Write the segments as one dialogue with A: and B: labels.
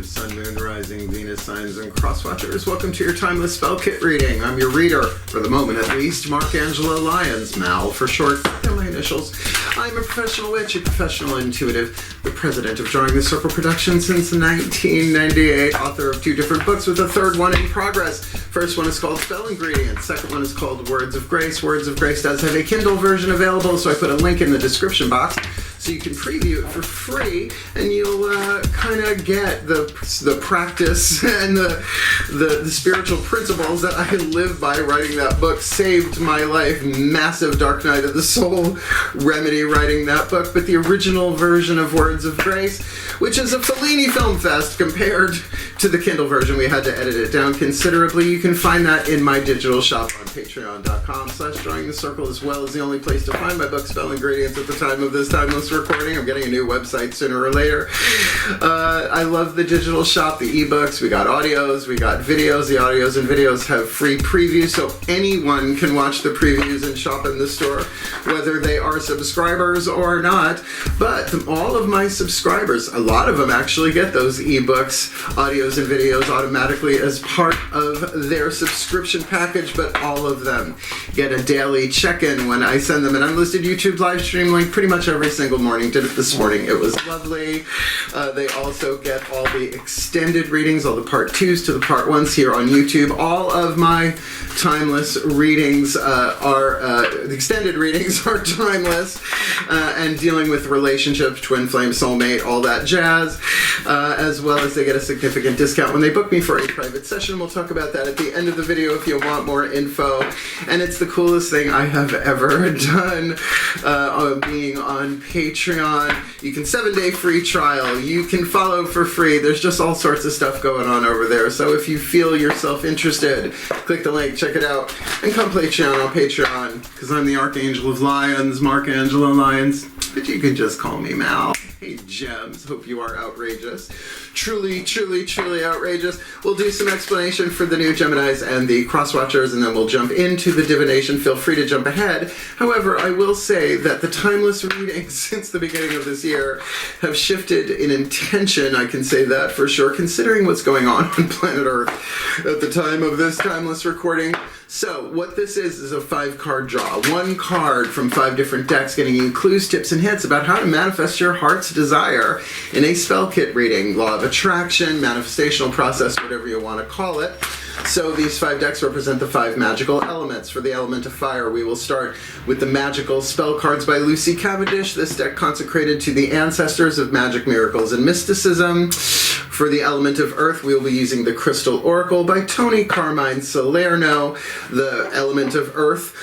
A: collective sun, moon, rising, Venus, signs, and crosswatchers. Welcome to your timeless spell kit reading. I'm your reader, for the moment at least, Markangela Lyons, Mal for short. They're my initials. I'm a professional witch, a professional intuitive, the president of Drawing the Circle Productions since 1998, author of 2 different books with a 3rd one in progress. First one is called Spell Ingredients. Second one is called Words of Grace. Words of Grace does have a Kindle version available, so I put a link in the description box so you can preview it for free, and you'll kind of get the practice and the spiritual principles that I live by writing that book. Saved my life. Massive dark night of the soul remedy writing that book. But the original version of Words of Grace, which is a Fellini film fest compared to the Kindle version, we had to edit it down considerably. You can find that in my digital shop on patreon.com/drawingthecircle, as well as the only place to find my book, Spell Ingredients, at the time of this timeless recording. I'm getting a new website sooner or later. I love the digital shop, the ebooks. We got audios, we got videos. The audios and videos have free previews, so anyone can watch the previews and shop in the store, whether they are subscribers or not. But all of my subscribers, a lot of them actually get those ebooks, audios, and videos automatically as part of their subscription package, but all of them get a daily check-in when I send them an unlisted YouTube live stream link pretty much every single morning. Did it this morning. It was lovely. They also get all the extended readings, all the part 2s to the part 1s here on YouTube. All of my timeless readings the extended readings are timeless and dealing with relationships, twin flame, soulmate, all that jazz, as well as they get a significant discount when they book me for a private session. We'll talk about that at the end of the video if you want more info. And it's the coolest thing I have ever done, being on Patreon. You can 7-day free trial. You can follow for free. There's just all sorts of stuff going on over there. So if you feel yourself interested, click the link, check it out, and come play on Patreon, because I'm the Archangel of Lions, Markangela Lyons, but you can just call me Mal. Hey, gems. Hope you are outrageous. Truly, truly, truly outrageous. We'll do some explanation for the new Geminis and the crosswatchers, and then we'll jump into the divination. Feel free to jump ahead. However, I will say that the timeless readings since the beginning of this year have shifted in intention. I can say that for sure, considering what's going on planet Earth at the time of this timeless recording. So what this is a 5-card draw. 1 card from 5 different decks, getting you clues, tips, and hints about how to manifest your heart's desire in a spell kit reading. Law of attraction, manifestational process, whatever you want to call it. So these 5 decks represent the 5 magical elements. For the element of fire, we will start with the Magical Spell Cards by Lucy Cavendish. This deck consecrated to the ancestors of magic, miracles, and mysticism. For the element of earth, we will be using the Crystal Oracle by Tony Carmine Salerno. The element of earth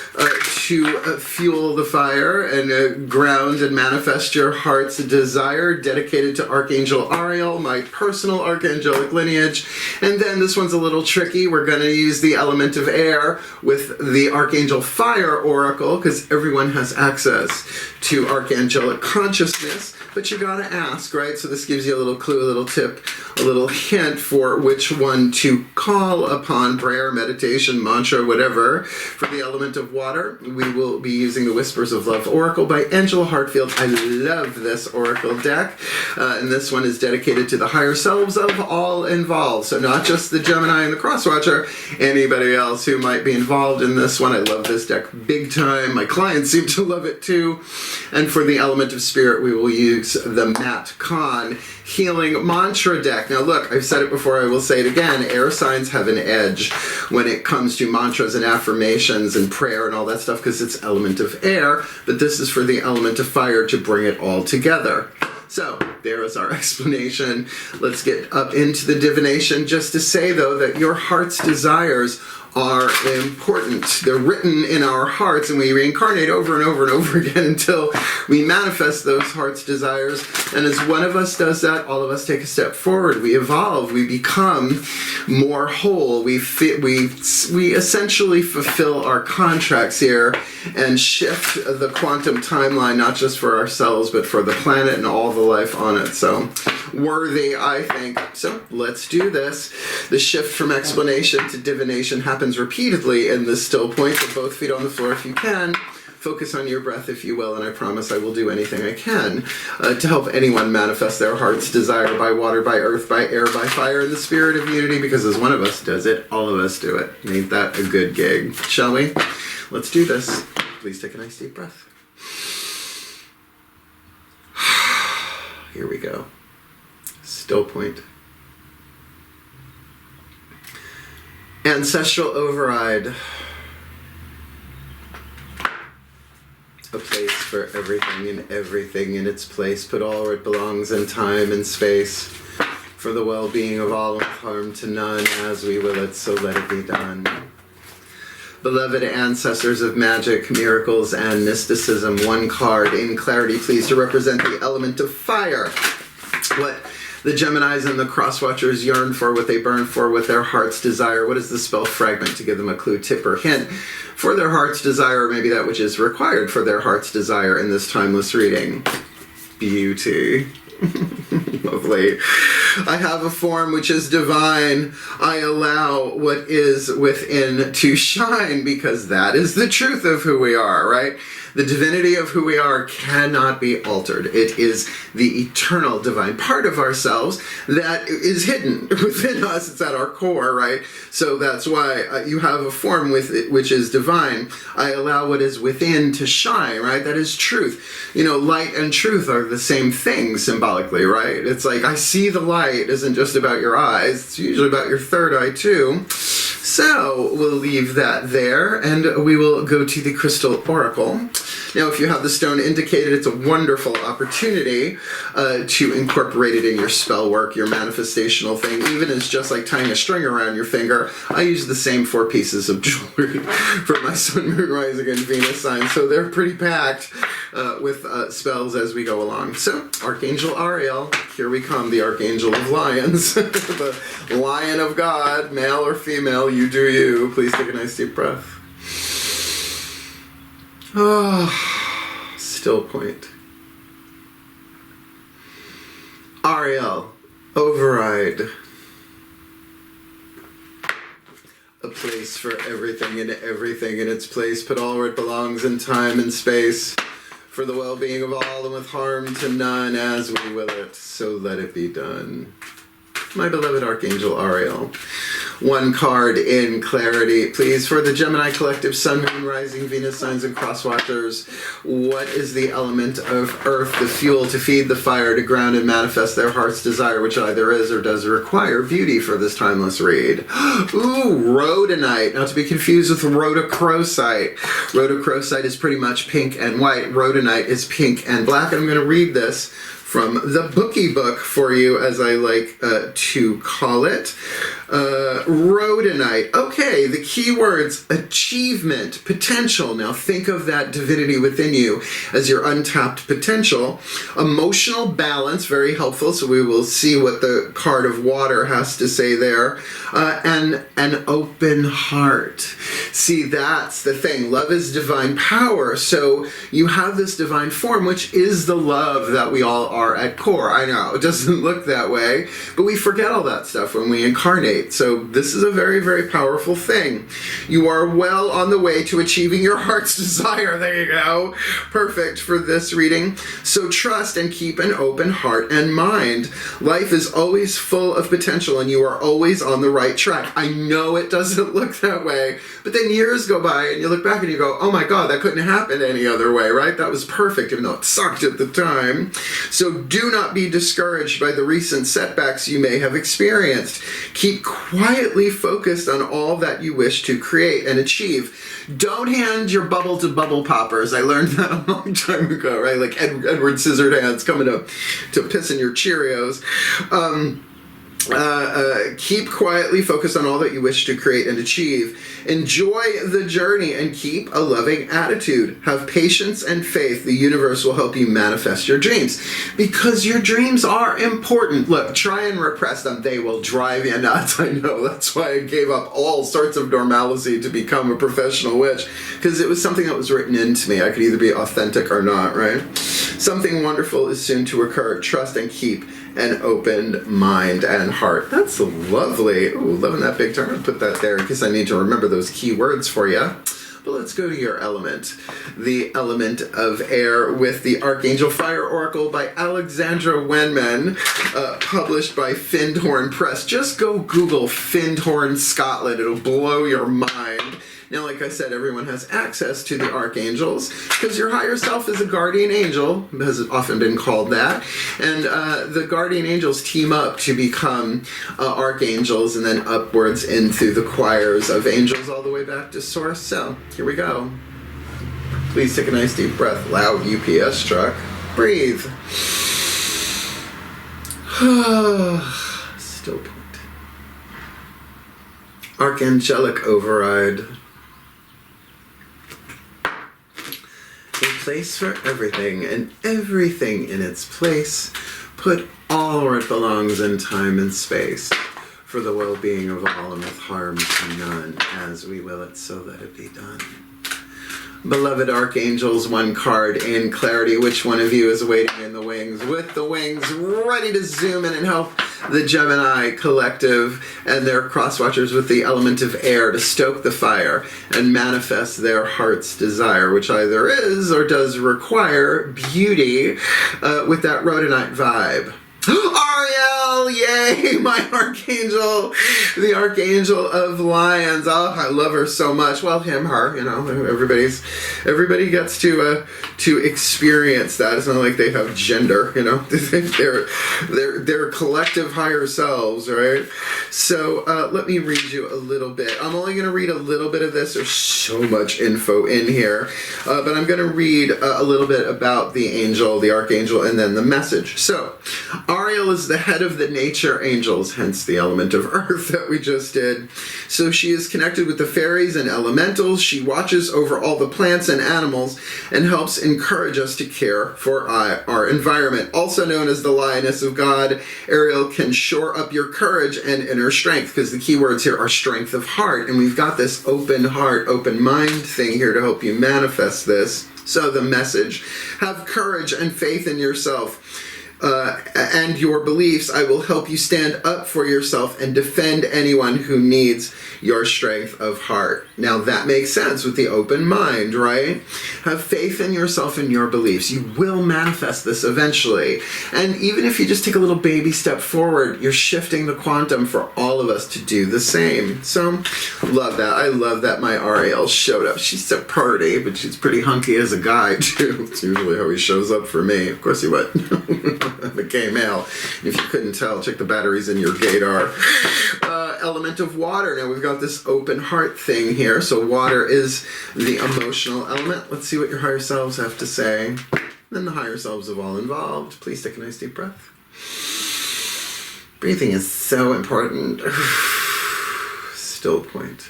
A: to fuel the fire and ground and manifest your heart's desire, dedicated to Archangel Ariel, my personal archangelic lineage. And then this one's a little tricky. We're going to use the element of air with the Archangel Fire Oracle, because everyone has access to archangelic consciousness. But you gotta ask, right? So this gives you a little clue, a little tip, a little hint for which one to call upon. Prayer, meditation, mantra, whatever. For the element of water, we will be using the Whispers of Love Oracle by Angela Hartfield. I love this oracle deck. And this one is dedicated to the higher selves of all involved. So not just the Gemini and the Crosswatcher, anybody else who might be involved in this one. I love this deck big time. My clients seem to love it too. And for the element of spirit, we will use the Matt Kahn Healing Mantra deck. Now look, I've said it before, I will say it again, air signs have an edge when it comes to mantras and affirmations and prayer and all that stuff, because it's element of air, but this is for the element of fire to bring it all together. So, there is our explanation. Let's get up into the divination. Just to say, though, that your heart's desires are important. They're written in our hearts, and we reincarnate over and over and over again until we manifest those heart's desires. And as one of us does that, all of us take a step forward. We evolve. We become more whole. We essentially fulfill our contracts here and shift the quantum timeline, not just for ourselves, but for the planet and all the life on it. So, worthy, I think. So, let's do this. The shift from explanation to divination happens repeatedly in this still point. So both feet on the floor if you can. Focus on your breath, if you will, and I promise I will do anything I can to help anyone manifest their heart's desire by water, by earth, by air, by fire, in the spirit of unity, because as one of us does it, all of us do it. Ain't that a good gig? Shall we? Let's do this. Please take a nice deep breath. Here we go. Still point. Ancestral override. A place for everything and everything in its place. Put all where it belongs in time and space. For the well-being of all, with harm to none, as we will it, so let it be done. Beloved ancestors of magic, miracles, and mysticism, one card in clarity, please, to represent the element of fire. What the Geminis and the crosswatchers yearn for, what they burn for, what their heart's desire. What is the spell fragment to give them a clue, tip, or hint for their heart's desire, or maybe that which is required for their heart's desire in this timeless reading? Beauty. Lovely. I have a form which is divine. I allow what is within to shine, because that is the truth of who we are, right? The divinity of who we are cannot be altered. It is the eternal divine part of ourselves that is hidden within us. It's at our core, right? So that's why you have a form with it which is divine. I allow what is within to shine, right? That is truth. You know, light and truth are the same thing symbolically, right? It's like, I see the light isn't just about your eyes. It's usually about your third eye too. So we'll leave that there, and we will go to the crystal oracle. Now, if you have the stone indicated, it's a wonderful opportunity to incorporate it in your spell work, your manifestational thing, even as just like tying a string around your finger. I use the same 4 pieces of jewelry for my Sun, Moon, Rising, and Venus signs, so they're pretty packed with spells as we go along. So, Archangel Ariel, here we come, the Archangel of Lions, the Lion of God, male or female, you do you. Please take a nice deep breath. Oh, still point. Ariel, override. A place for everything and everything in its place. Put all where it belongs in time and space. For the well-being of all and with harm to none, as we will it, so let it be done. My beloved Archangel Ariel. One card in clarity, please, for the Gemini collective, Sun, Moon, Rising, Venus signs, and crosswatchers. What is the element of earth, the fuel to feed the fire, to ground and manifest their heart's desire, which either is or does require beauty for this timeless read? Ooh, rhodonite, not to be confused with rhodochrosite. Rhodochrosite is pretty much pink and white. Rhodonite is pink and black. I'm going to read this from the bookie book for you, as I like to call it. Rhodonite. Okay, the key words: achievement, potential. Now think of that divinity within you as your untapped potential. Emotional balance, very helpful, so we will see what the card of water has to say there. And an open heart. See, that's the thing. Love is divine power, so you have this divine form, which is the love that we all are at core. I know, it doesn't look that way, but we forget all that stuff when we incarnate. So this is a very, very powerful thing. You are well on the way to achieving your heart's desire. There you go. Perfect for this reading. So trust and keep an open heart and mind. Life is always full of potential, and you are always on the right track. I know it doesn't look that way, but then years go by and you look back and you go, oh my God, that couldn't happen any other way, right? That was perfect, even though it sucked at the time. So do not be discouraged by the recent setbacks you may have experienced. Keep quietly focused on all that you wish to create and achieve. Don't hand your bubble to bubble poppers. I learned that a long time ago, right? Like Edward Scissorhands coming to piss in your Cheerios. Keep quietly focused on all that you wish to create and achieve. Enjoy the journey and keep a loving attitude. Have patience and faith. The universe will help you manifest your dreams, because your dreams are important. Look, try and repress them. They will drive you nuts. I know. That's why I gave up all sorts of normalcy to become a professional witch, because it was something that was written into me. I could either be authentic or not, right? Something wonderful is soon to occur. Trust and keep an open mind and heart. That's lovely. Ooh, loving that big term. I'll put that there in case I need to remember those key words for you. But let's go to your element, the element of air, with the Archangel Fire Oracle by Alexandra Wenman, published by Findhorn Press. Just go Google Findhorn Scotland. It'll blow your mind. Now, like I said, everyone has access to the archangels because your higher self is a guardian angel, has often been called that. And the guardian angels team up to become archangels and then upwards in through the choirs of angels all the way back to source. So here we go. Please take a nice deep breath. Loud UPS truck. Breathe. Still point. Archangelic override. A place for everything, and everything in its place. Put all where it belongs in time and space. For the well-being of all and with harm to none. As we will it, so let it be done. Beloved archangels, one card in clarity. Which one of you is waiting in the wings, with the wings ready to zoom in and help the Gemini collective and their crosswatchers with the element of air to stoke the fire and manifest their heart's desire, which either is or does require beauty, with that rhodonite vibe? Ariel, yay, my archangel, the archangel of lions. Oh, I love her so much. Well, him, her, you know, everybody gets to experience that. It's not like they have gender, you know. They're collective higher selves, right? So let me read you a little bit. I'm only going to read a little bit of this. There's so much info in here, but I'm going to read a little bit about the angel, the archangel, and then the message. So Ariel is the head of the nature angels, hence the element of earth that we just did. So she is connected with the fairies and elementals. She watches over all the plants and animals and helps encourage us to care for our environment. Also known as the lioness of God, Ariel can shore up your courage and inner strength, because the key words here are strength of heart. And we've got this open heart, open mind thing here to help you manifest this. So the message: have courage and faith in yourself. And your beliefs. I will help you stand up for yourself and defend anyone who needs your strength of heart. Now that makes sense with the open mind, right? Have faith in yourself and your beliefs. You will manifest this eventually. And even if you just take a little baby step forward, you're shifting the quantum for all of us to do the same. So, love that. I love that my Ariel showed up. She's so pretty, but she's pretty hunky as a guy, too. It's usually how he shows up for me. Of course he would. I'm a gay male. If you couldn't tell, check the batteries in your gaydar. Element of water. Now we've got this open heart thing here. So water is the emotional element. Let's see what your higher selves have to say. Then the higher selves of all involved. Please take a nice deep breath. Breathing is so important. Still point.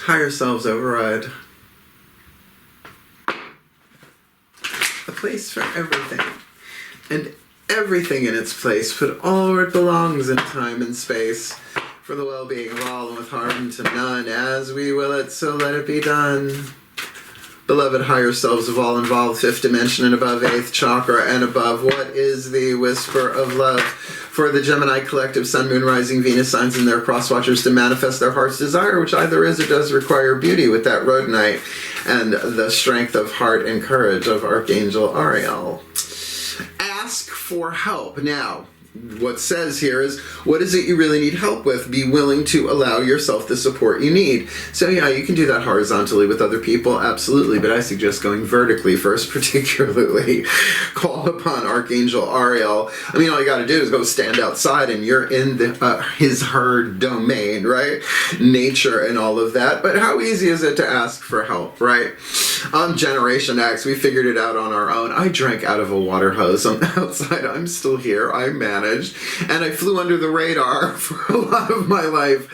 A: Higher selves override. A place for everything, and everything in its place. Put all where it belongs in time and space. For the well-being of all and with harm to none. As we will it, so let it be done. Beloved higher selves of all involved, fifth dimension and above, eighth chakra and above, what is the whisper of love for the Gemini collective, Sun, Moon, Rising, Venus signs and their crosswatchers to manifest their heart's desire, which either is or does require beauty, with that rhodonite and the strength of heart and courage of Archangel Ariel? Ask for help. Now, what says here is, what is it you really need help with? Be willing to allow yourself the support you need. So yeah, you can do that horizontally with other people, absolutely, but I suggest going vertically first, particularly. Call upon Archangel Ariel. I mean, all you gotta do is go stand outside and you're in the her domain, right? Nature and all of that. But how easy is it to ask for help, right? Generation X, we figured it out on our own. I drank out of a water hose on the outside. I'm still here. I'm managed. And I flew under the radar for a lot of my life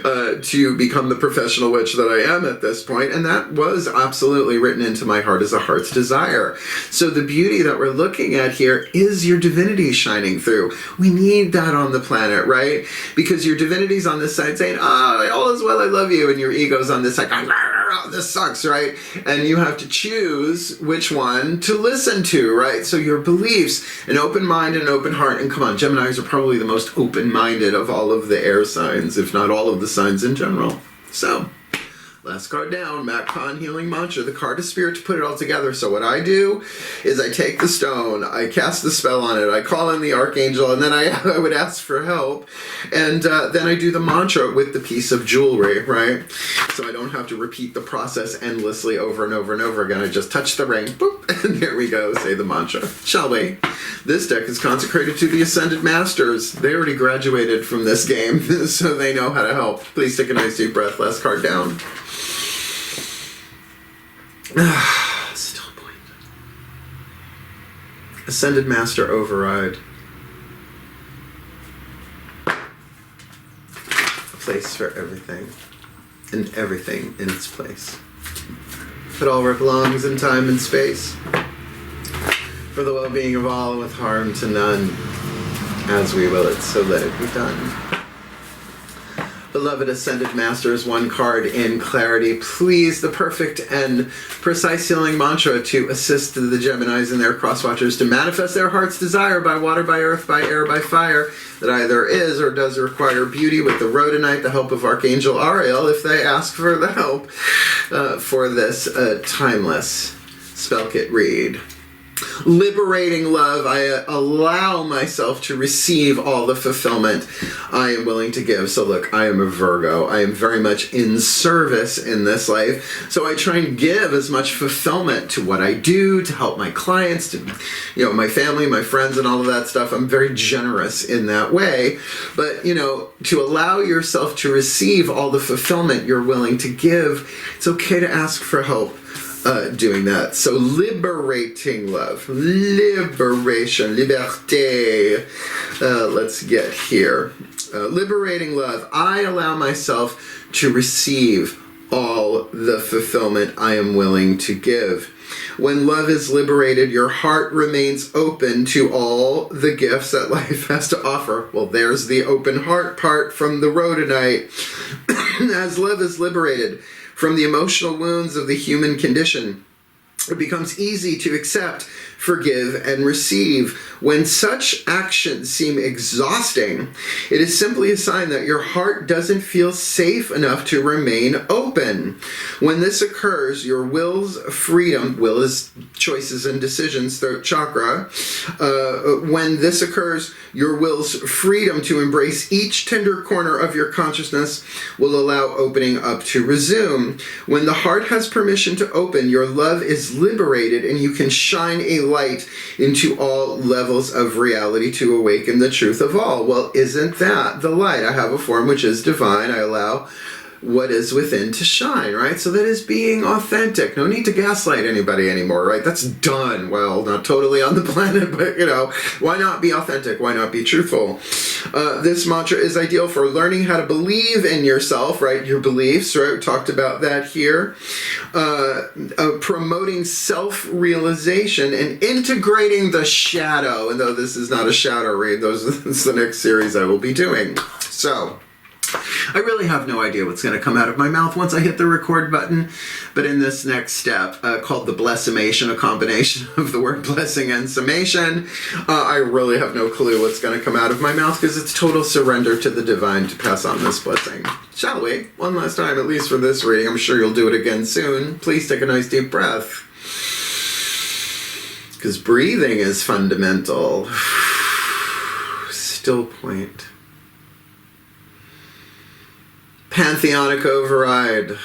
A: to become the professional witch that I am at this point. And that was absolutely written into my heart as a heart's desire. So the beauty that we're looking at here is your divinity shining through. We need that on the planet, right? Because your divinity's on this side saying, oh, all is well, I love you. And your ego's on this side going, this sucks, right? And you have to choose which one to listen to, right? So your beliefs, an open mind and an open heart. And come on, Geminis are probably the most open-minded of all of the air signs, if not all of the signs in general. So Last card down, Matt Kahn Healing Mantra, the card of spirit to put it all together. So what I do is I take the stone, I cast the spell on it, I call in the archangel, and then I would ask for help. And then I do the mantra with the piece of jewelry, right? So I don't have to repeat the process endlessly over and over and over again. I just touch the ring, boop, and here we go, say the mantra. Shall we? This deck is consecrated to the Ascended Masters. They already graduated from this game, so they know how to help. Please take a nice deep breath. Last card down. Still point. Ascended Master Override. A place for everything, and everything in its place. It all where it belongs in time and space. For the well-being of all, with harm to none. As we will it, so let it be done. Beloved Ascended Masters, one card in clarity. Please, the perfect and precise healing mantra to assist the Geminis and their crosswatchers to manifest their heart's desire by water, by earth, by air, by fire, that either is or does require beauty with the rhodonite, the help of Archangel Ariel, if they ask for the help for this timeless spell kit read. Liberating love, I allow myself to receive all the fulfillment I am willing to give. So look, I am a Virgo. I am very much in service in this life. So I try and give as much fulfillment to what I do, to help my clients, to my family, my friends, and all of that stuff. I'm very generous in that way. But, to allow yourself to receive all the fulfillment you're willing to give, it's okay to ask for help. Doing that. So liberating love. Liberation. Liberté. Let's get here. Liberating love. I allow myself to receive all the fulfillment I am willing to give. When love is liberated, your heart remains open to all the gifts that life has to offer. Well, there's the open heart part from the rhodonite. As love is liberated from the emotional wounds of the human condition, it becomes easy to accept, forgive, and receive. When such actions seem exhausting, it is simply a sign that your heart doesn't feel safe enough to remain open. When this occurs, your will's freedom, will is choices and decisions, throat chakra. When this occurs, your will's freedom to embrace each tender corner of your consciousness will allow opening up to resume. When the heart has permission to open, your love is liberated and you can shine a light into all levels of reality to awaken the truth of all. Well, isn't that the light? I have a form which is divine. I allow what is within to shine, right? So that is being authentic. No need to gaslight anybody anymore, right? That's done. Well, not totally on the planet, but why not be authentic? Why not be truthful? This mantra is ideal for learning how to believe in yourself, right? Your beliefs, right? We talked about that here. Promoting self-realization and integrating the shadow. And though this is not a shadow read, this is the next series I will be doing. So, I really have no idea what's going to come out of my mouth once I hit the record button, but in this next step, called the blessimation, a combination of the word blessing and summation, I really have no clue what's going to come out of my mouth because it's total surrender to the divine to pass on this blessing. Shall we? One last time, at least for this reading. I'm sure you'll do it again soon. Please take a nice deep breath, because breathing is fundamental. Still point. Pantheonic override.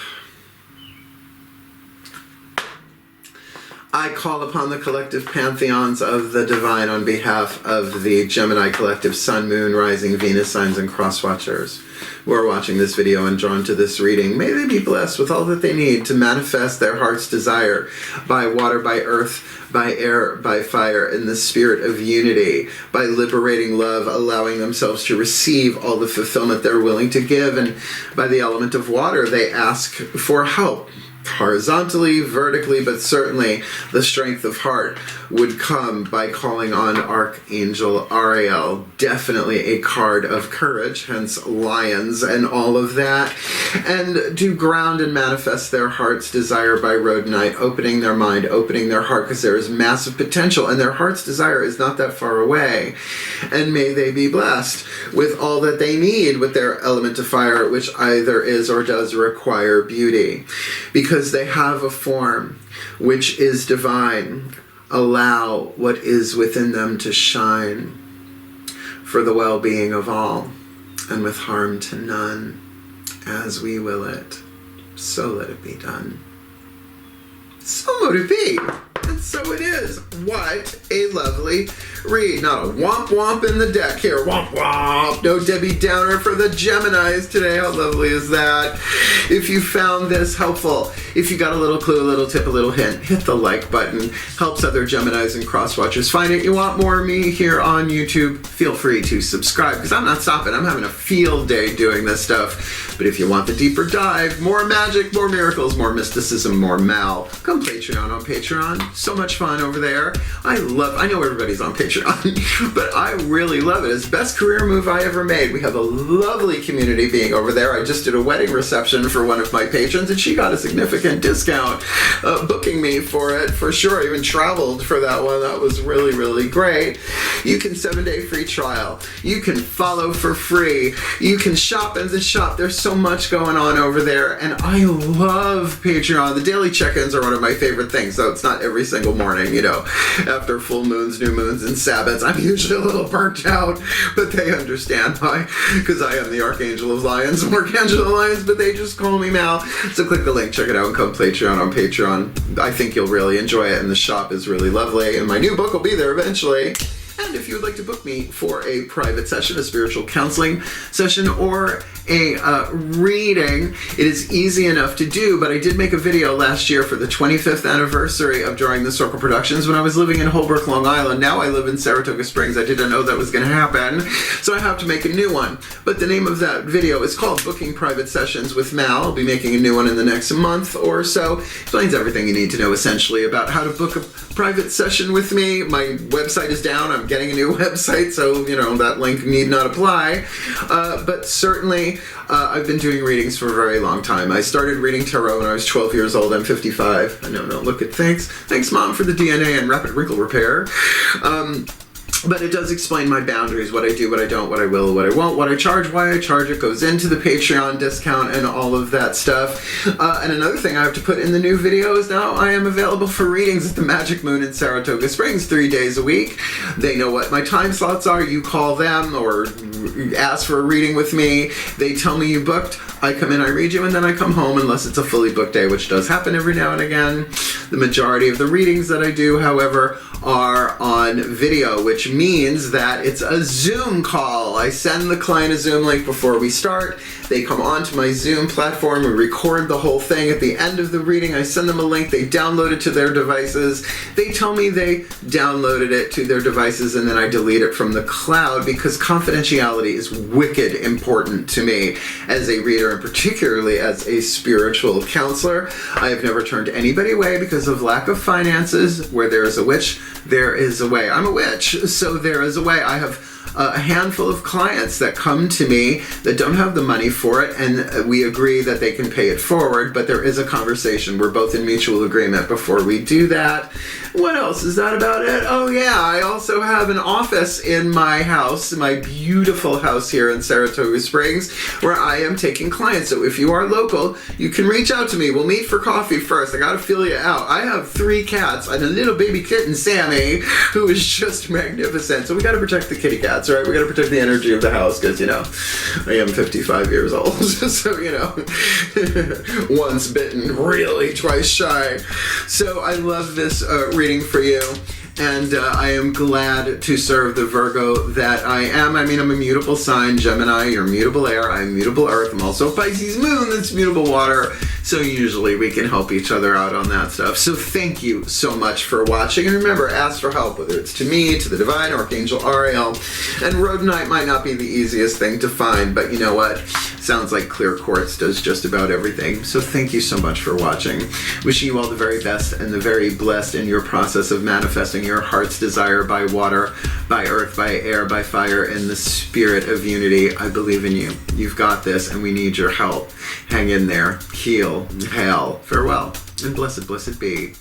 A: I call upon the collective pantheons of the divine on behalf of the Gemini collective Sun, Moon, Rising, Venus signs, and crosswatchers who are watching this video and drawn to this reading. May they be blessed with all that they need to manifest their heart's desire by water, by earth, by air, by fire, in the spirit of unity, by liberating love, allowing themselves to receive all the fulfillment they're willing to give, and by the element of water, they ask for help horizontally, vertically, but certainly the strength of heart would come by calling on Archangel Ariel. Definitely a card of courage, hence lions and all of that. And to ground and manifest their heart's desire by Rhodonite, opening their mind, opening their heart, because there is massive potential, and their heart's desire is not that far away. And may they be blessed with all that they need with their element of fire, which either is or does require beauty. Because they have a form which is divine. Allow what is within them to shine for the well-being of all, and with harm to none, as we will it. So let it be done. So mote it be. And so it is. What a lovely read. Not a womp womp in the deck here. Womp womp. No Debbie Downer for the Geminis today. How lovely is that? If you found this helpful, if you got a little clue, a little tip, a little hint, hit the like button. Helps other Geminis and crosswatchers find it. You want more of me here on YouTube? Feel free to subscribe, because I'm not stopping. I'm having a field day doing this stuff. But if you want the deeper dive, more magic, more miracles, more mysticism, more Mal, come Patreon on Patreon. So much fun over there. I know everybody's on Patreon, but I really love it. It's the best career move I ever made. We have a lovely community being over there. I just did a wedding reception for one of my patrons, and she got a significant discount booking me for it, for sure. I even traveled for that one. That was really, really great. You can 7-day free trial. You can follow for free. You can shop in the shop. There's so much going on over there, and I love Patreon. The daily check-ins are one of my favorite things, though it's not every single morning, you know. After full moons, new moons, and Sabbats, I'm usually a little burnt out, but they understand why, because I am the Archangel of Lions, Archangel of Lions, but they just call me Mal. So click the link, check it out, and come Patreon on Patreon. I think you'll really enjoy it, and the shop is really lovely, and my new book will be there eventually. And if you would like to book me for a private session, a spiritual counseling session, or a reading, it is easy enough to do. But I did make a video last year for the 25th anniversary of Drawing the Circle Productions when I was living in Holbrook, Long Island. Now I live in Saratoga Springs. I didn't know that was going to happen, so I have to make a new one. But the name of that video is called Booking Private Sessions with Mal. I'll be making a new one in the next month or so. Explains everything you need to know essentially about how to book a private session with me. My website is down. I'm getting a new website, so you know that link need not apply. But certainly I've been doing readings for a very long time. I started reading tarot when I was 12 years old. I'm 55. I know, no, look at thanks Mom for the DNA and rapid wrinkle repair. But it does explain my boundaries, what I do, what I don't, what I will, what I won't, what I charge, why I charge. It goes into the Patreon discount and all of that stuff. And another thing I have to put in the new video is now I am available for readings at the Magic Moon in Saratoga Springs 3 days a week. They know what my time slots are. You call them or ask for a reading with me. They tell me you booked. I come in, I read you, and then I come home unless it's a fully booked day, which does happen every now and again. The majority of the readings that I do, however, are on video, which means that it's a Zoom call. I send the client a Zoom link before we start. They come onto my Zoom platform. We record the whole thing. At the end of the reading, I send them a link. They download it to their devices. They tell me they downloaded it to their devices, and then I delete it from the cloud because confidentiality is wicked important to me as a reader, and particularly as a spiritual counselor. I have never turned anybody away because of lack of finances. Where there is a witch, there is a way. I'm a witch, so there is a way. I have a handful of clients that come to me that don't have the money for it, and we agree that they can pay it forward, but there is a conversation. We're both in mutual agreement before we do that. What else? Is that about it? Oh yeah, I also have an office in my house, my beautiful house here in Saratoga Springs, where I am taking clients. So if you are local, you can reach out to me. We'll meet for coffee first. I gotta feel you out. I have 3 cats and a little baby kitten, Sammy, who is just magnificent. So we gotta protect the kitty cats, right? We gotta protect the energy of the house because, you know, I am 55 years old. So, you know, once bitten, really twice shy. So I love this reading for you, and I am glad to serve the Virgo that I am. I mean, I'm a mutable sign, Gemini, you're mutable air, I'm mutable earth, I'm also Pisces moon, that's mutable water, so usually we can help each other out on that stuff. So thank you so much for watching, and remember, ask for help, whether it's to me, to the divine, Archangel Ariel, and Rhodonite might not be the easiest thing to find, but you know what? Sounds like clear quartz does just about everything. So thank you so much for watching. Wishing you all the very best and the very blessed in your process of manifesting your heart's desire by water, by earth, by air, by fire, in the spirit of unity. I believe in you. You've got this, and we need your help. Hang in there. Heal. Hail. Farewell. And blessed, blessed be.